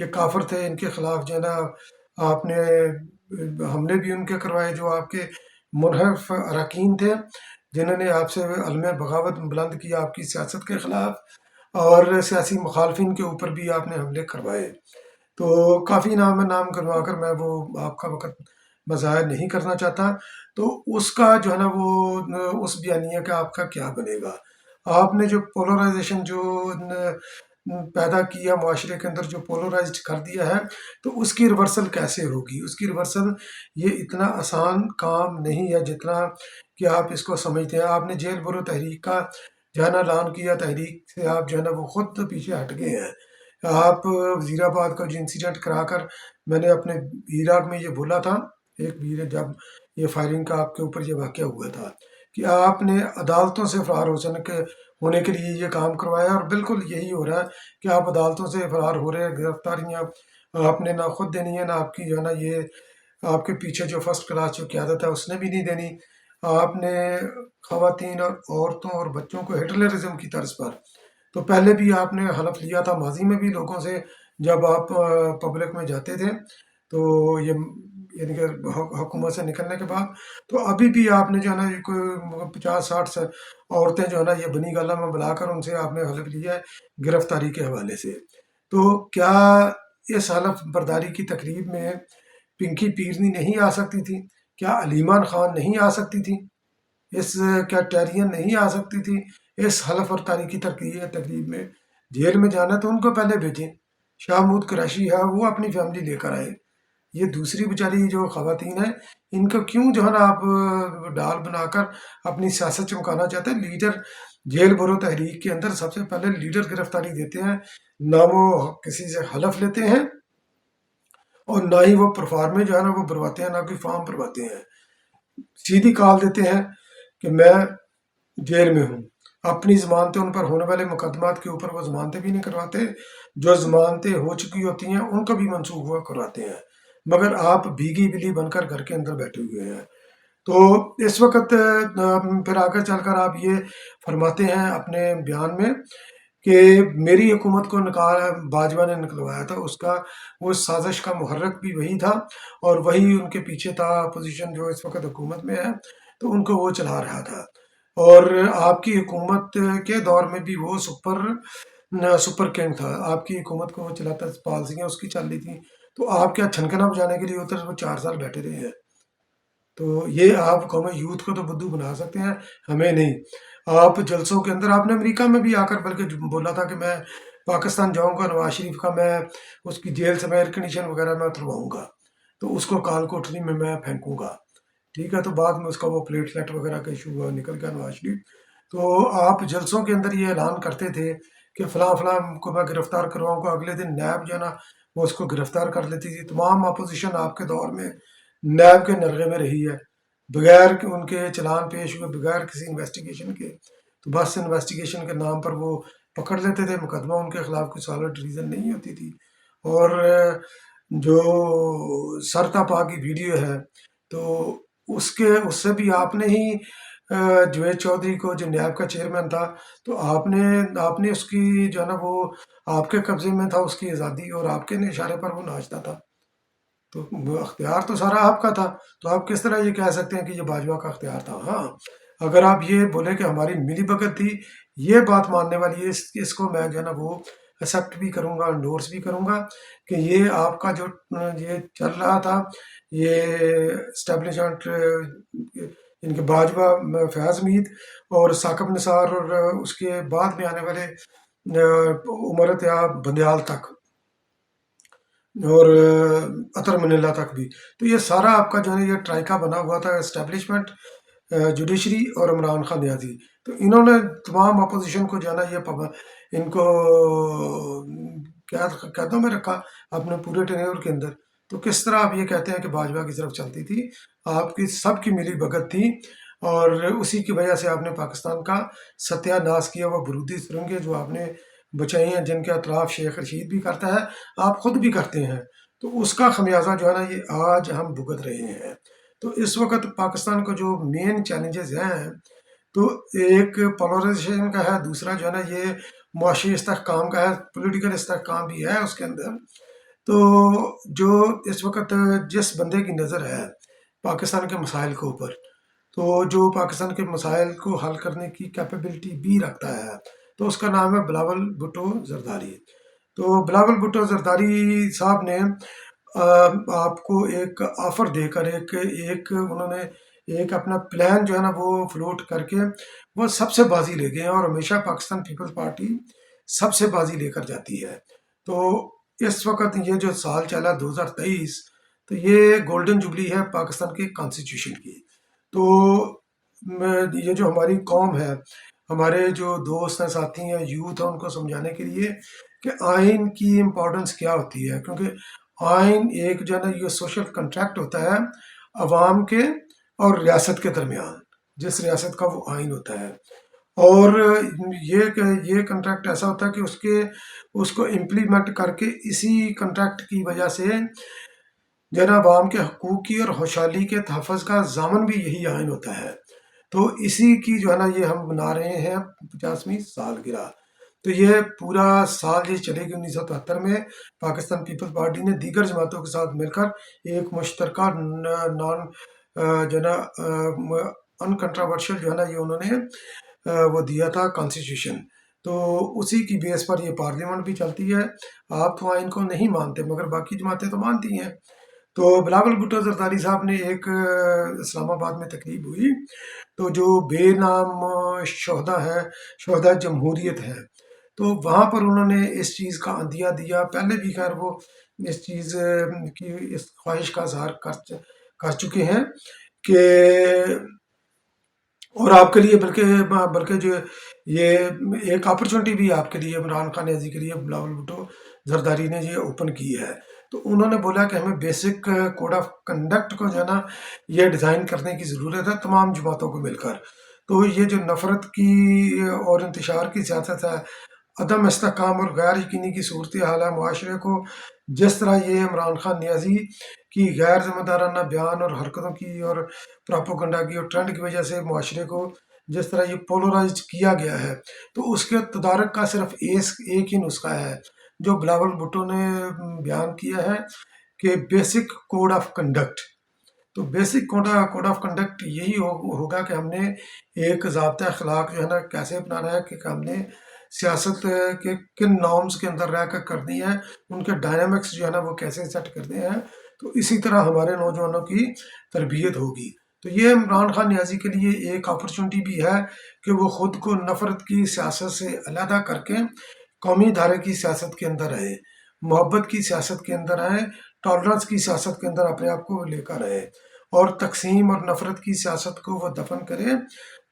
یہ کافر تھے، ان کے خلاف جو ہے نا آپ نے حملے بھی ان کے کروائے، جو آپ کے منحرف اراکین تھے جنہوں نے آپ سے علم بغاوت بلند کیا آپ کی سیاست کے خلاف، اور سیاسی مخالفین کے اوپر بھی آپ نے حملے کروائے۔ تو کافی نام کروا کر میں وہ آپ کا وقت ظاہر نہیں کرنا چاہتا۔ تو اس کا جو ہے نا وہ اس بیانیہ کا آپ کا کیا بنے گا؟ آپ نے جو پولرائزیشن جو پیدا کیا معاشرے کے اندر، جو پولرائزڈ کر دیا ہے، تو اس کی ریورسل کیسے ہوگی؟ اس کی ریورسل یہ اتنا آسان کام نہیں ہے جتنا کہ آپ اس کو سمجھتے ہیں۔ آپ نے جیل برو تحریک کا جو ہے نا اعلان کیا، تحریک سے آپ جو ہے نا وہ خود پیچھے ہٹ گئے ہیں۔ آپ وزیر آباد کا جو انسیڈنٹ کرا کر میں نے اپنے عراق میں یہ بولا تھا، ایک بھی جب یہ فائرنگ کا آپ کے اوپر یہ واقعہ ہوا تھا، کہ آپ نے عدالتوں سے فرار ہونے کے لیے یہ کام کروایا، اور بالکل یہی ہو رہا ہے کہ آپ عدالتوں سے فرار ہو رہے ہیں۔ گرفتاریاں آپ نے نہ خود دینی ہے، نہ آپ کی جو ہے نا یہ آپ کے پیچھے جو فرسٹ کلاس جو قیادت ہے اس نے بھی نہیں دینی۔ آپ نے خواتین اور عورتوں اور بچوں کو ہٹلرزم کی طرز پر، تو پہلے بھی آپ نے حلف لیا تھا ماضی میں بھی لوگوں سے، جب آپ پبلک میں جاتے تھے، تو یہ یعنی کہ حکومت سے نکلنے کے بعد، تو ابھی بھی آپ نے جو ہے نا کوئی 50-60 سے عورتیں جو ہے نا یہ بنی گالہ میں بلا کر ان سے آپ نے حلف لیا ہے گرفتاری کے حوالے سے۔ تو کیا اس حلف برداری کی تقریب میں پنکی پیرنی نہیں آ سکتی تھی؟ کیا علیمان خان نہیں آ سکتی تھی؟ کیا ٹیرین نہیں آ سکتی تھی اس حلف برداری کی تقریب میں؟ جیل میں جانا تو ان کو پہلے بھیجیں۔ شاہ محمود قریشی ہے وہ اپنی فیملی لے کر آئے، یہ دوسری بیچاری جو خواتین ہیں ان کو کیوں جو ہے نا آپ ڈال بنا کر اپنی سیاست چمکانا چاہتے ہیں؟ لیڈر جیل برو تحریک کے اندر سب سے پہلے لیڈر گرفتاری دیتے ہیں، نہ وہ کسی سے حلف لیتے ہیں، اور نہ ہی وہ پرفارمے جو ہے نا وہ بھرواتے ہیں، نہ کوئی فارم بھرواتے ہیں۔ سیدھی کال دیتے ہیں کہ میں جیل میں ہوں، اپنی ضمانتیں ان پر ہونے والے مقدمات کے اوپر وہ ضمانتیں بھی نہیں کرواتے، جو ضمانتیں ہو چکی ہوتی ہیں ان کو بھی منسوخ ہوا کرواتے ہیں، مگر آپ بھیگی بلی بن کر گھر کے اندر بیٹھے ہوئے ہیں۔ تو اس وقت پھر آگے چل کر آپ یہ فرماتے ہیں اپنے بیان میں کہ میری حکومت کو باجوہ نے نکلوایا تھا، اس کا وہ سازش کا محرک بھی وہی تھا، اور وہی ان کے پیچھے تھا، اپوزیشن جو اس وقت حکومت میں ہے تو ان کو وہ چلا رہا تھا، اور آپ کی حکومت کے دور میں بھی وہ سپر کنگ تھا، آپ کی حکومت کو وہ چلاتا، پالیسیاں اس کی چل رہی تھیں، تو آپ کیا چھنکنا بجانے کے لیے اتر وہ 4 سال بیٹھے رہے ہیں؟ تو یہ آپ قوم یوتھ کو تو بدھو بنا سکتے ہیں، ہمیں نہیں۔ آپ جلسوں کے اندر آپ نے امریکہ میں بھی آ کر بلکہ بولا تھا کہ میں پاکستان جاؤں گا، نواز شریف کا میں اس کی جیل سے میں ایئر کنڈیشن وغیرہ میں اترواؤں گا، تو اس کو کال کوٹری میں پھینکوں گا، ٹھیک ہے؟ تو بعد میں اس کا وہ پلیٹلیٹ وغیرہ کا ایشو ہوا، نکل گیا نواز شریف۔ تو آپ جلسوں کے اندر یہ اعلان کرتے تھے کہ فلاں فلاں کو میں گرفتار کرواؤں گا، اگلے دن نیب جو ہے نا وہ اس کو گرفتار کر لیتی تھی۔ تمام اپوزیشن آپ کے دور میں نیب کے نرغے میں رہی ہے، بغیر کہ ان کے چلان پیش ہوئے، بغیر کسی انویسٹیگیشن کے، تو بس انویسٹیگیشن کے نام پر وہ پکڑ لیتے تھے، مقدمہ ان کے خلاف کوئی سالڈ ریزن نہیں ہوتی تھی۔ اور جو سرتا پا کی ویڈیو ہے، تو اس سے بھی آپ نے ہی جوید چودھری کو، جو نیب کا چیئرمین تھا، تو آپ نے اس کی جو ہے نا وہ آپ کے قبضے میں تھا اس کی آزادی، اور آپ کے اشارے پر وہ ناچتا تھا، تو وہ اختیار تو سارا آپ کا تھا۔ تو آپ کس طرح یہ کہہ سکتے ہیں کہ یہ باجوہ کا اختیار تھا؟ ہاں، اگر آپ یہ بولیں کہ ہماری ملی بھگت تھی، یہ بات ماننے والی ہے، اس کو میں جو ہے نا وہ ایکسیپٹ بھی کروں گا، انڈورس بھی کروں گا کہ یہ آپ کا جو یہ چل رہا تھا، یہ اسٹیبلشمنٹ ان کے باجوہ فیاض مید اور ثاقب نثار، اور اس کے بعد میں آنے والے عمر اتیاب بندیال تک، اور عطر منیلا تک بھی، تو یہ سارا آپ کا جو ہے یہ ٹرائکا بنا ہوا تھا، اسٹیبلشمنٹ، جوڈیشری اور عمران خان نیازی۔ تو انہوں نے تمام اپوزیشن کو جو ہے نا یہ ان کو قیدوں میں رکھا اپنے پورے ٹینیور کے اندر۔ تو کس طرح آپ یہ کہتے ہیں کہ باجوہ کی طرف چلتی تھی؟ آپ کی سب کی ملی بھگت تھی، اور اسی کی وجہ سے آپ نے پاکستان کا ستیہ ناش کیا، وہ برودی سرنگیں جو آپ نے بچائی ہیں، جن کے اطراف شیخ رشید بھی کرتا ہے، آپ خود بھی کرتے ہیں، تو اس کا خمیازہ جو ہے نا یہ آج ہم بھگت رہے ہیں۔ تو اس وقت پاکستان کو جو مین چیلنجز ہیں، تو ایک پولرائزیشن کا ہے، دوسرا جو ہے نا یہ معاشی استحکام کا ہے، پولیٹیکل استحکام بھی ہے اس کے اندر، تو جو اس وقت جس بندے کی نظر ہے پاکستان کے مسائل کے اوپر، تو جو پاکستان کے مسائل کو حل کرنے کی کیپیبلٹی بھی رکھتا ہے، تو اس کا نام ہے بلاول بھٹو زرداری۔ تو بلاول بھٹو زرداری صاحب نے آپ کو ایک آفر دے کر ایک انہوں نے ایک اپنا پلان جو ہے نا وہ فلوٹ کر کے وہ سب سے بازی لے گئے ہیں، اور ہمیشہ پاکستان پیپلز پارٹی سب سے بازی لے کر جاتی ہے۔ تو اس وقت یہ جو سال چلا 2023، تو یہ گولڈن جبلی ہے پاکستان کے کانسٹیٹیوشن کی۔ تو یہ جو ہماری قوم ہے، ہمارے جو دوست ہیں، ساتھی ہیں، یوتھ ہیں، ان کو سمجھانے کے لیے کہ آئین کی امپورٹنس کیا ہوتی ہے، کیونکہ آئین ایک جو ہے نا یہ سوشل کنٹریکٹ ہوتا ہے عوام کے اور ریاست کے درمیان، جس ریاست کا وہ آئین ہوتا ہے۔ اور یہ کنٹریکٹ ایسا ہوتا ہے کہ اس کو امپلیمنٹ کر کے اسی کنٹریکٹ کی وجہ سے جو ہے نا عوام کے حقوق کی اور خوشحالی کے تحفظ کا ضامن بھی یہی آئین ہوتا ہے۔ تو اسی کی جو ہے نا یہ ہم بنا رہے ہیں 50ویں سالگرہ۔ تو یہ پورا سال یہ چلے گی 1973 میں پاکستان پیپلز پارٹی نے دیگر جماعتوں کے ساتھ مل کر ایک مشترکہ نان جو ہے نا ان کنٹراورشل جو ہے نا یہ انہوں نے وہ دیا تھا کانسٹیٹیوشن۔ تو اسی کی بیس پر یہ پارلیمنٹ بھی چلتی ہے۔ آپ تو آئین کو نہیں مانتے مگر باقی جماعتیں تو مانتی ہیں۔ تو بلاول بھٹو زرداری صاحب نے ایک اسلام آباد میں تقریب ہوئی، تو جو بے نام شہدا ہے، شہدا جمہوریت ہے، تو وہاں پر انہوں نے اس چیز کا عندیہ دیا۔ پہلے بھی خیر وہ اس چیز کی اس خواہش کا اظہار کر چکے ہیں کہ اور آپ کے لیے بلکہ جو یہ ایک اپرچونٹی بھی آپ کے لیے عمران خان نیازی کے لیے بلاول بھٹو زرداری نے یہ اوپن کی ہے۔ تو انہوں نے بولا کہ ہمیں بیسک کوڈ آف کنڈکٹ کو جو ہے نا یہ ڈیزائن کرنے کی ضرورت ہے تمام جماعتوں کو مل کر۔ تو یہ جو نفرت کی اور انتشار کی سیاست ہے، عدم استحکام اور غیر یقینی کی صورتحال ہے معاشرے کو، جس طرح یہ عمران خان نیازی کی غیر ذمہ دارانہ بیان اور حرکتوں کی اور پراپوگنڈا کی اور ٹرینڈ کی وجہ سے معاشرے کو جس طرح یہ پولرائز کیا گیا ہے، تو اس کے تدارک کا صرف ایک ہی نسخہ ہے جو بلاول بھٹو نے بیان کیا ہے کہ بیسک کوڈ آف کنڈکٹ۔ تو بیسک کوڈ آف کنڈکٹ یہی ہوگا کہ ہم نے ایک ضابطہ اخلاق جو ہے نا کیسے اپنانا ہے، کہ ہم نے سیاست کے کن نارمز کے اندر رہ کر کرنی ہے، ان کے ڈائنامکس جو ہے نا وہ کیسے سیٹ کرنے ہیں۔ تو اسی طرح ہمارے نوجوانوں کی تربیت ہوگی۔ تو یہ عمران خان نیازی کے لیے ایک اپرچونٹی بھی ہے کہ وہ خود کو نفرت کی سیاست سے علیحدہ کر کے قومی دھارے کی سیاست کے اندر رہے، محبت کی سیاست کے اندر رہے، ٹالرنس کی سیاست کے اندر اپنے آپ کو لے کر رہے، اور تقسیم اور نفرت کی سیاست کو وہ دفن کرے،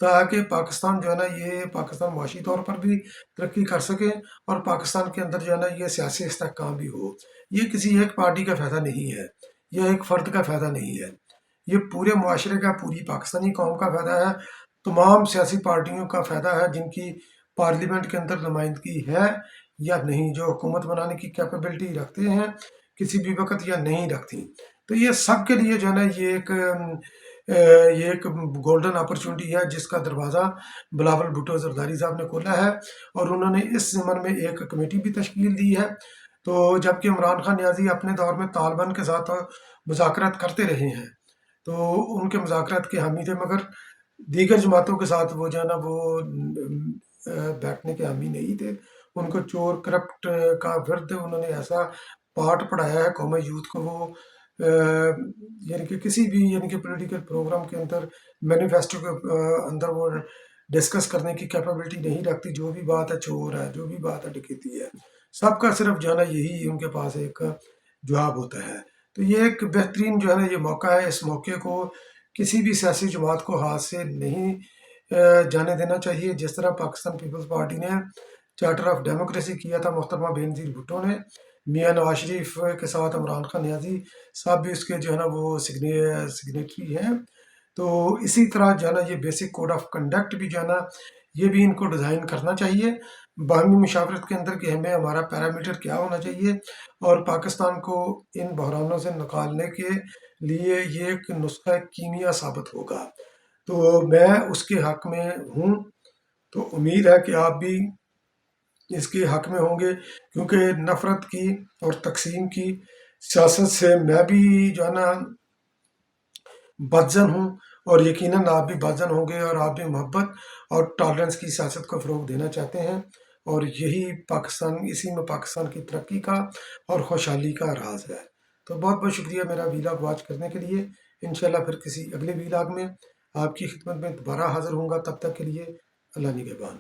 تاکہ پاکستان جو ہے نا یہ پاکستان معاشی طور پر بھی ترقی کر سکے اور پاکستان کے اندر جو ہے نا یہ سیاسی استحکام بھی ہو۔ یہ کسی ایک پارٹی کا فائدہ نہیں ہے، یہ ایک فرد کا فائدہ نہیں ہے، یہ پورے معاشرے کا، پوری پاکستانی قوم کا فائدہ ہے، تمام سیاسی پارٹیوں کا فائدہ ہے جن کی پارلیمنٹ کے اندر نمائندگی ہے یا نہیں، جو حکومت بنانے کی کیپیبلٹی رکھتے ہیں کسی بھی وقت یا نہیں رکھتی۔ تو یہ سب کے لیے جو ہے نا یہ ایک گولڈن اپرچونٹی ہے جس کا دروازہ بلاول بھٹو زرداری صاحب نے کھولا ہے، اور انہوں نے اس ضمن میں ایک کمیٹی بھی تشکیل دی ہے۔ تو جبکہ عمران خان نیازی اپنے دور میں طالبان کے ساتھ مذاکرات کرتے رہے ہیں، تو ان کے مذاکرات کے حامی تھے، مگر دیگر جماعتوں کے ساتھ وہ جو ہے نا وہ بیٹھنے کے حامی نہیں تھے۔ ان کو چور کرپٹ کا ورد انہوں نے ایسا پارٹ پڑھایا ہے قومی یوتھ کو، وہ یعنی کہ کسی بھی یعنی کہ پولیٹیکل پروگرام کے اندر، مینیفیسٹو کے اندر وہ ڈسکس کرنے کی کیپیبلٹی نہیں رکھتی۔ جو بھی بات ہے چور ہے، جو بھی بات ہے ڈکیتی ہے، سب کا صرف جو ہے نا یہی ان کے پاس ایک جواب ہوتا ہے۔ تو یہ ایک بہترین جو ہے نا یہ موقع ہے، اس موقع کو کسی بھی سیاسی جماعت کو ہاتھ سے نہیں جانے دینا چاہیے۔ جس طرح پاکستان پیپلز پارٹی نے چارٹر آف ڈیموکریسی کیا تھا محترمہ بے نظیر بھٹو نے، میاں نواز شریف کے ساتھ عمران خان نیازی صاحب بھی اس کے جو ہے نا وہ سگنیٹری ہیں۔ تو اسی طرح جو ہے نا یہ بیسک کوڈ آف کنڈکٹ بھی جو ہے نا یہ بھی ان کو ڈیزائن کرنا چاہیے باہمی مشاورت کے اندر، کہ ہمیں ہمارا پیرامیٹر کیا ہونا چاہیے، اور پاکستان کو ان بحرانوں سے نکالنے کے لیے یہ ایک نسخہ کیمیا ثابت ہوگا۔ تو میں اس کے حق میں ہوں۔ تو امید ہے کہ آپ بھی اس کے حق میں ہوں گے، کیونکہ نفرت کی اور تقسیم کی سیاست سے میں بھی جو ہے نا بدزن ہوں، اور یقیناً آپ بھی بدزن ہوں گے، اور آپ بھی محبت اور ٹالرنس کی سیاست کو فروغ دینا چاہتے ہیں، اور یہی پاکستان، اسی میں پاکستان کی ترقی کا اور خوشحالی کا راز ہے۔ تو بہت بہت شکریہ میرا ویلاگ واچ کرنے کے لیے۔ انشاءاللہ پھر کسی اگلے ویلاگ میں آپ کی خدمت میں دوبارہ حاضر ہوں گا، تب تک کے لیے اللہ نگہبان۔